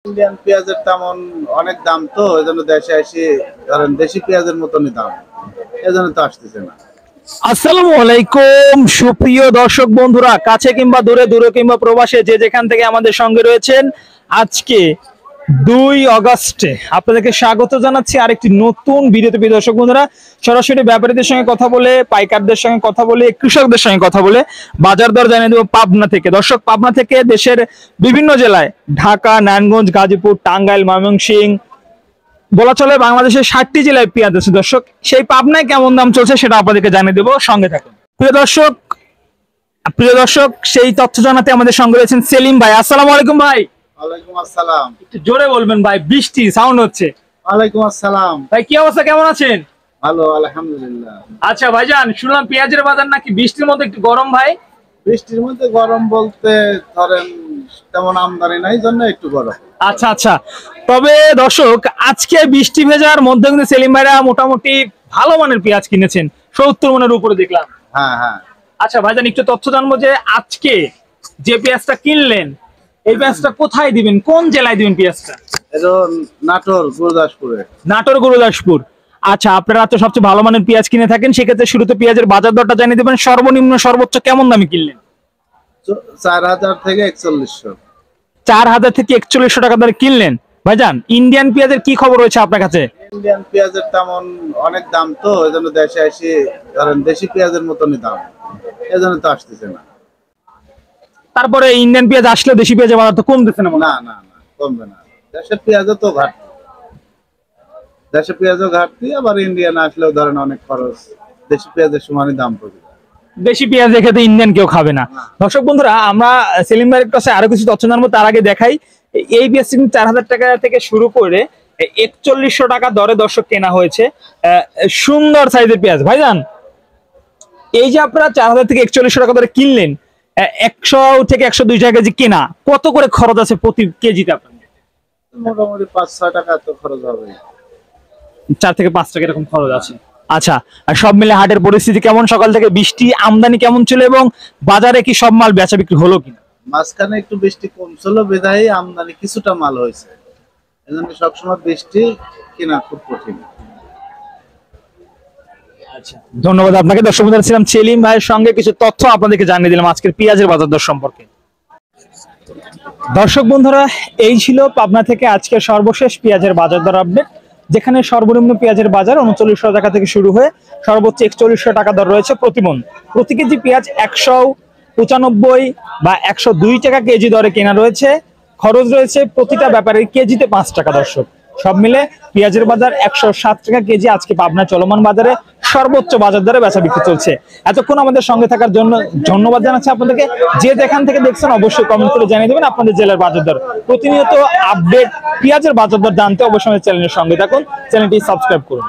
Indian পেঁয়াজের তেমন অনেক দাম, তো এই জন্য দেশে এসে ধরেন দেশি পেঁয়াজের মতনই দাম, এই জন্য তো আসতেছে না। আসসালামু আলাইকুম সুপ্রিয় দর্শক বন্ধুরা, কাছে কিংবা দূরে, দূরে কিংবা প্রবাসে, যে যেখান থেকে আমাদের সঙ্গে রয়েছেন, আজকে 2 আগস্টে আপনাদেরকে স্বাগত জানাচ্ছি আরেকটি নতুন ভিডিওতে। প্রিয় দর্শক বন্ধুরা, সরাসরি ব্যাপারীদের সঙ্গে কথা বলে, পাইকারদের সঙ্গে কথা বলে, কৃষকদের সঙ্গে কথা বলে বাজার দর জানিয়ে দেবো পাবনা থেকে। দর্শক, পাবনা থেকে দেশের বিভিন্ন জেলায়, ঢাকা, নারায়ণগঞ্জ, গাজীপুর, টাঙ্গাইল, ময়মনসিংহ, বলা চলে বাংলাদেশের 60টি জেলায় পেঁয়াজ আছে। দর্শক, সেই পাবনায় কেমন দাম চলছে সেটা আপনাদেরকে জানিয়ে দেবো, সঙ্গে থাকুন। প্রিয় দর্শক, সেই তথ্য জানাতে আমাদের সঙ্গে রয়েছেন সেলিম ভাই। আসসালামু আলাইকুম ভাই। ওয়ালাইকুম আসসালাম। একটু জোরে বলবেন ভাই, বৃষ্টি সাউন্ড হচ্ছে। ওয়ালাইকুম আসসালাম ভাই, কি অবস্থা, কেমন আছেন? ভালো, আলহামদুলিল্লাহ। আচ্ছা ভাইজান, শুনলাম পেঁয়াজের বাজার নাকি বৃষ্টির মধ্যে একটু গরম। ভাই, বৃষ্টির মধ্যে গরম বলতে ধরেন তেমন আমদানি নাই, জন্য একটু গরম। আচ্ছা আচ্ছা। তবে দর্শক, আজকে বৃষ্টি ভেজার মধ্যে কিন্তু সেলিম ভাইরা মোটামুটি ভালো মানের পেঁয়াজ কিনেছেন, 70 মনের উপরে দেখলাম। হ্যাঁ হ্যাঁ। আচ্ছা ভাইজান, একটু তথ্য জানবো যে আজকে যে পেঁয়াজটা কিনলেন, এই পেঁয়াজটা কোথায় দিবেন, কোন জেলায় দিবেন পেঁয়াজটা? এটা নাটোর গুরুদাসপুরে। নাটোর গুরুদাসপুর। আচ্ছা, আপনারা তো সবচেয়ে ভালো মানের পেঁয়াজ কিনে থাকেন, সেক্ষেত্রে শুরুতে পেঁয়াজের বাজার দরটা জানিয়ে দেবেন। সর্বনিম্ন সর্বোচ্চ কেমন দামে কিনলেন? 4000 থেকে 4100। 4000 থেকে 4100 টাকা দরে কিনলেন। ভাইজান, ইন্ডিয়ান পেঁয়াজের কি খবর রয়েছে আপনার কাছে? ইন্ডিয়ান পেঁয়াজের তেমন অনেক দাম, তো এই জন্য দেশে এসে ধরেন দেশি পেঁয়াজের মতনই দাম, এই জন্য তো আসতেছে না। তারপরে ইন্ডিয়ান পেঁয়াজ আসলে দেশি পেঁয়াজের বাজার তো কমতেছে না। না না না, কমবে না। দেশের পেঁয়াজও তো ঘাটতি, দেশের পেঁয়াজও ঘাটতি, আবার ইন্ডিয়ান আসলেও ধরেন অনেক খরচ, দেশি পেঁয়াজের সমানই দাম পড়বে। দেশি পেঁয়াজ খেতে ইন্ডিয়ান কেউ খাবে না। দর্শক বন্ধুরা, আমরা সেলিম ভাইয়ের কাছে আরো কিছু তথ্য জানবো, তার আগে দেখাই এই পেঁয়াজ 4000 টাকা থেকে শুরু করে 4100 টাকা দরে দর্শক কেনা হয়েছে। সুন্দর সাইজের পেঁয়াজ। ভাইজান, এই যে আপনারা 4000 থেকে 4100 টাকা দরে কিনলেন, 100 থেকে 102 টাকা কেজি কেনা, কত করে খরচ আছে প্রতি কেজিতে আপনাদের? মোটামুটি 5-6 টাকা তো খরচ হবে। 4 থেকে 5 টাকা এরকম খরচ আছে। আচ্ছা, আর সব মিলে হাটের পরিস্থিতি কেমন? সকাল থেকে বৃষ্টি, আমদানি কেমন ছিল এবং বাজারে কি সব মাল বেচা বিক্রি হলো কিনা? মাঝখানে একটু বৃষ্টি কমছিল, বিধায় আমদানি কিছুটা মাল হয়েছে, এজন্য সবসময় বৃষ্টি কিনা খুব কঠিন। আচ্ছা, ধন্যবাদ আপনাকে। দর্শক বন্ধুরা, ছিলাম সেলিম ভাইয়ের সঙ্গে, কিছু তথ্য আপনাদেরকে জানিয়ে দিলাম আজকের পেঁয়াজের বাজার দর সম্পর্কে। দর্শক বন্ধুরা, এই ছিল পাবনা থেকে আজকের সর্বশেষ পেঁয়াজের বাজার দর আপডেট, যেখানে সর্বনিম্ন পেঁয়াজের বাজার 3900 টাকা থেকে শুরু হয়ে সর্বোচ্চ 4100 টাকা দর রয়েছে প্রতি মণ। প্রতি কেজি পেঁয়াজ 195 বা 102 টাকা কেজি দরে কেনা রয়েছে। খরচ রয়েছে প্রতিটা ব্যাপারের কেজিতে 5 টাকা। দর্শক, সব মিলে পেঁয়াজের বাজার 107 টাকা কেজি আজকে পাবনা চলমান বাজারে সর্বোচ্চ বাজার দরে বেচা বিক্রি চলছে। এতক্ষণ আমাদের সঙ্গে থাকার জন্য ধন্যবাদ জানাচ্ছি আপনাদেরকে। যে যেখান থেকে দেখছেন অবশ্যই কমেন্ট করে জানিয়ে দেবেন আপনাদের জেলার বাজার দর। প্রতিনিয়ত আপডেট পেঁয়াজের বাজার দর জানতে অবশ্যই আমাদের চ্যানেলের সঙ্গে থাকুন, চ্যানেলটি সাবস্ক্রাইব করুন।